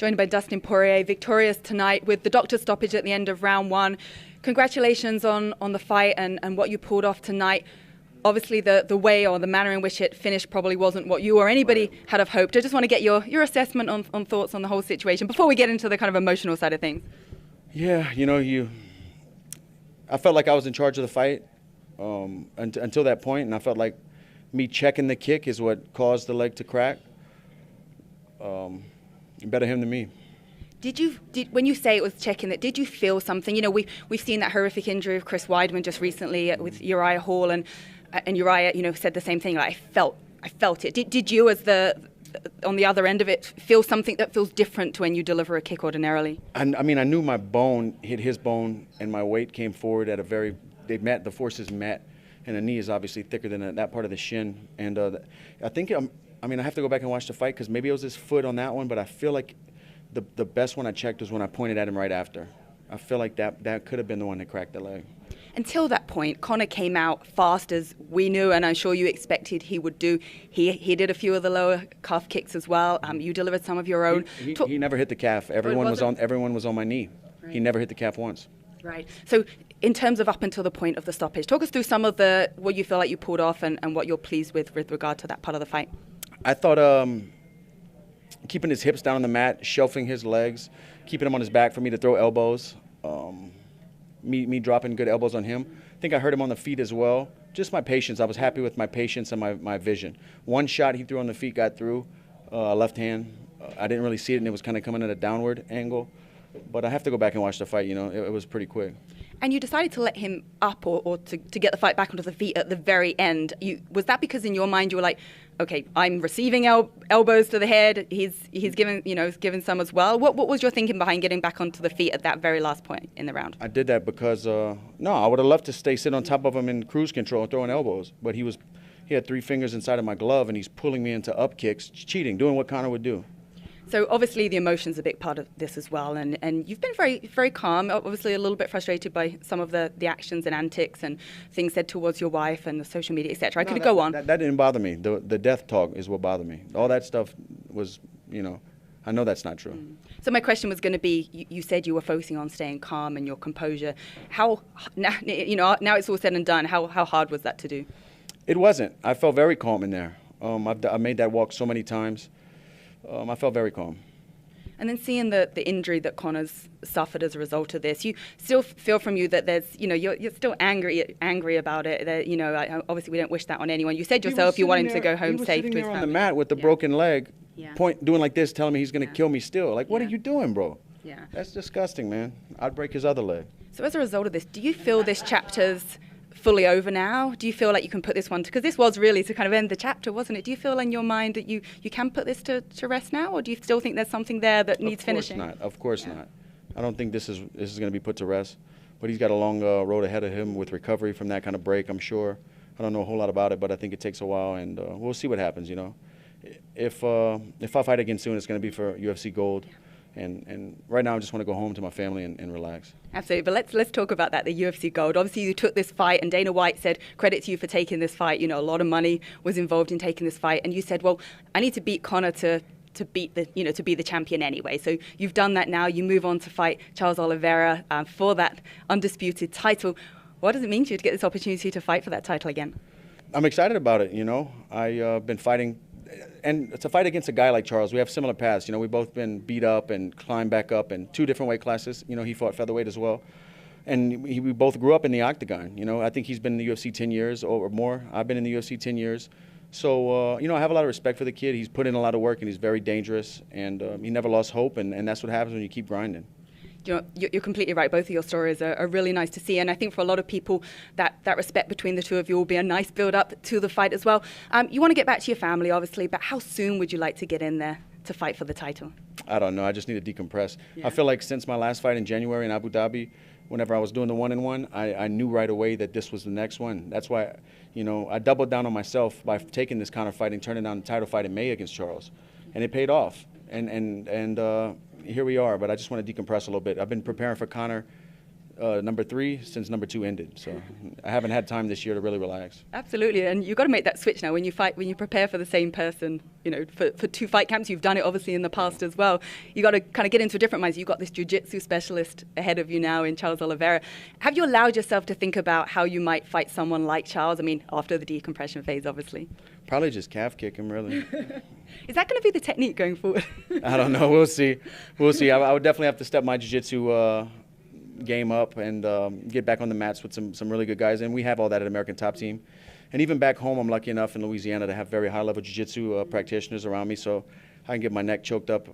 joined by Dustin Poirier, victorious tonight with the doctor's stoppage at the end of round one. Congratulations on the fight and what you pulled off tonight. Obviously, the way or the manner in which it finished probably wasn't what you or anybody had have hoped. I just want to get your assessment on thoughts on the whole situation before we get into the kind of emotional side of things. Yeah, I felt like I was in charge of the fight until that point, and I felt like me checking the kick is what caused the leg to crack. Better him than me. When you say it was checking that, did you feel something? We've seen that horrific injury of Chris Weidman just recently with Uriah Hall, and Uriah, said the same thing. Like, I felt it. Did you, as on the other end of it, feel something that feels different to when you deliver a kick ordinarily? I knew my bone hit his bone, and my weight came forward at the forces met, and the knee is obviously thicker than that part of the shin. And I think, I have to go back and watch the fight because maybe it was his foot on that one, but I feel like the best one I checked was when I pointed at him right after. I feel like that could have been the one that cracked the leg. Until that point, Conor came out fast as we knew, and I'm sure you expected he would do. He did a few of the lower calf kicks as well. You delivered some of your own. He never hit the calf. Everyone was on my knee. Right. He never hit the calf once. Right. So in terms of up until the point of the stoppage, talk us through some of what you feel like you pulled off and what you're pleased with regard to that part of the fight. I thought keeping his hips down on the mat, shelving his legs, keeping him on his back for me to throw elbows, me dropping good elbows on him. I think I hurt him on the feet as well. Just my patience. I was happy with my patience and my vision. One shot he threw on the feet got through, left hand. I didn't really see it, and it was kind of coming at a downward angle. But I have to go back and watch the fight. It was pretty quick. And you decided to let him up or to get the fight back onto the feet at the very end. Was that because in your mind you were like, okay, I'm receiving elbows to the head. He's given some as well. What was your thinking behind getting back onto the feet at that very last point in the round? I did that because I would have loved to sit on top of him in cruise control and throwing elbows. But he had 3 fingers inside of my glove, and he's pulling me into up kicks, cheating, doing what Conor would do. So obviously the emotion's a big part of this as well, and you've been very, very calm, obviously a little bit frustrated by some of the actions and antics and things said towards your wife and the social media, etc. I could go on. That didn't bother me. The death talk is what bothered me. All that stuff was, I know that's not true. So my question was going to be, you said you were focusing on staying calm and your composure. How, now it's all said and done, how hard was that to do? It wasn't. I felt very calm in there. I made that walk so many times. I felt very calm. And then seeing the injury that Conor's suffered as a result of this, you still feel from you that there's, you're still angry about it. That, obviously we don't wish that on anyone. You said yourself you want him to go home safe to his family. He was sitting there on the mat with the broken leg, doing like this, telling me he's going to kill me still. Like, what are you doing, bro? Yeah. That's disgusting, man. I'd break his other leg. So as a result of this, do you feel this chapter's fully over now? Do you feel like you can put this one, because this was really to kind of end the chapter, wasn't it? Do you feel in your mind that you can put this to rest now, or do you still think there's something there that needs finishing? Of course not. I don't think this is going to be put to rest, but he's got a long road ahead of him with recovery from that kind of break, I'm sure. I don't know a whole lot about it, but I think it takes a while, and we'll see what happens, If I fight again soon, it's going to be for UFC Gold. And right now I just want to go home to my family and relax. Absolutely, but let's talk about that, the UFC Gold. Obviously you took this fight, and Dana White said, credit to you for taking this fight. A lot of money was involved in taking this fight, and you said, well, I need to beat Conor to beat to be the champion anyway. So you've done that now. You move on to fight Charles Oliveira for that undisputed title. What does it mean to you to get this opportunity to fight for that title again? I'm excited about it. I've been fighting. And to fight against a guy like Charles, we have similar paths. We've both been beat up and climbed back up in 2 different weight classes. He fought featherweight as well. And we both grew up in the octagon. I think he's been in the UFC 10 years or more. I've been in the UFC 10 years. So, I have a lot of respect for the kid. He's put in a lot of work, and he's very dangerous. And he never lost hope, and that's what happens when you keep grinding. You're completely right. Both of your stories are really nice to see, and I think for a lot of people that respect between the two of you will be a nice build-up to the fight as well. You want to get back to your family, obviously, but how soon would you like to get in there to fight for the title? I don't know. I just need to decompress. I feel like since my last fight in January in Abu Dhabi, whenever I was doing the 1-on-1, I knew right away that this was the next one. That's why, I doubled down on myself by taking this Conor fight and turning down the title fight in May against Charles, and it paid off. And here we are, but I just want to decompress a little bit. I've been preparing for Conor number 3 since number 2 ended. So I haven't had time this year to really relax. Absolutely, and you've got to make that switch now when you fight, when you prepare for the same person. You know, for 2 fight camps, you've done it obviously in the past as well. You got to kind of get into a different mindset. You've got this jiu-jitsu specialist ahead of you now in Charles Oliveira. Have you allowed yourself to think about how you might fight someone like Charles? I mean, after the decompression phase, obviously. Probably just calf kick him, really. Is that going to be the technique going forward? I don't know. We'll see. We'll see. I would definitely have to step my jiu-jitsu game up and get back on the mats with some really good guys. And we have all that at American Top Team. And even back home, I'm lucky enough in Louisiana to have very high-level jiu-jitsu practitioners around me. So I can get my neck choked up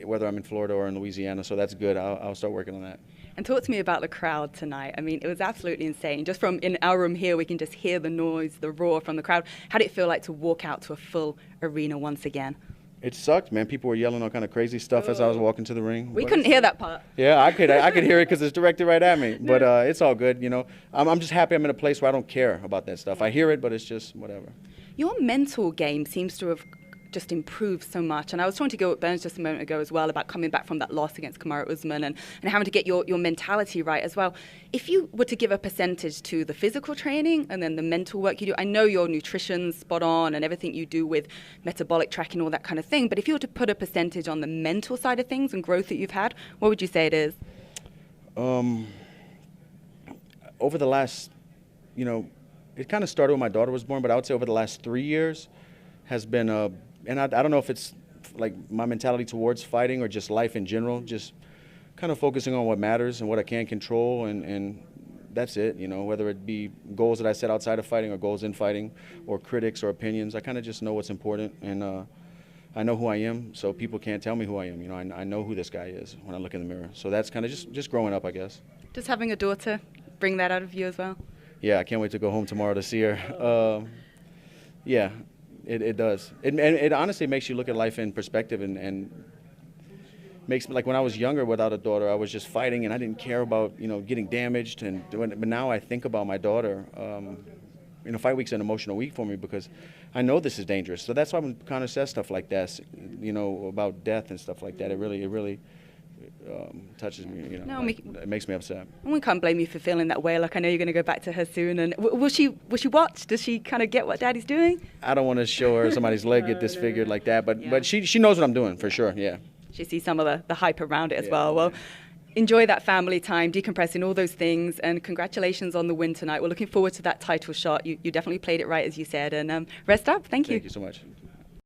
whether I'm in Florida or in Louisiana. So that's good. I'll start working on that. And talk to me about the crowd tonight. I mean, it was absolutely insane. Just from in our room here, we can just hear the noise, the roar from the crowd. How did it feel like to walk out to a full arena once again? It sucked, man. People were yelling all kind of crazy stuff as I was walking to the ring. We couldn't hear that part. Yeah, I could hear it because it's directed right at me. But it's all good, you know. I'm just happy I'm in a place where I don't care about that stuff. I hear it, but it's just whatever. Your mental game seems to have just improved so much. And I was talking to Gilbert Burns just a moment ago as well about coming back from that loss against Kamaru Usman and having to get your mentality right as well. If you were to give a percentage to the physical training and then the mental work you do, I know your nutrition's spot on and everything you do with metabolic tracking, all that kind of thing, but if you were to put a percentage on the mental side of things and growth that you've had, what would you say it is? Over the last, you know, it kind of started when my daughter was born, but I would say over the last 3 years has been and I don't know if it's like my mentality towards fighting or just life in general, just kind of focusing on what matters and what I can control, and that's it, you know, whether it be goals that I set outside of fighting or goals in fighting or critics or opinions. I kind of just know what's important, and I know who I am, so people can't tell me who I am. You know, I know who this guy is when I look in the mirror. So that's kind of just growing up, I guess. Does having a daughter bring that out of you as well? Yeah, I can't wait to go home tomorrow to see her. Yeah. It does. It honestly makes you look at life in perspective and makes me, like when I was younger without a daughter, I was just fighting and I didn't care about, you know, getting damaged and doing it. But now I think about my daughter. You know, fight week's an emotional week for me because I know this is dangerous. So that's why I'm kind of says stuff like that, you know, about death and stuff like that. It really touches me, you know. No, like, it makes me upset. And we can't blame you for feeling that way. Like, I know you're going to go back to her soon. And will she watch? Does she kind of get what Daddy's doing? I don't want to show her somebody's leg get disfigured like that, but she knows what I'm doing for sure. Yeah. She sees some of the hype around it as well. Well, enjoy that family time, decompressing, all those things, and congratulations on the win tonight. We're looking forward to that title shot. You definitely played it right, as you said, and rest up. Thank you. Thank you so much.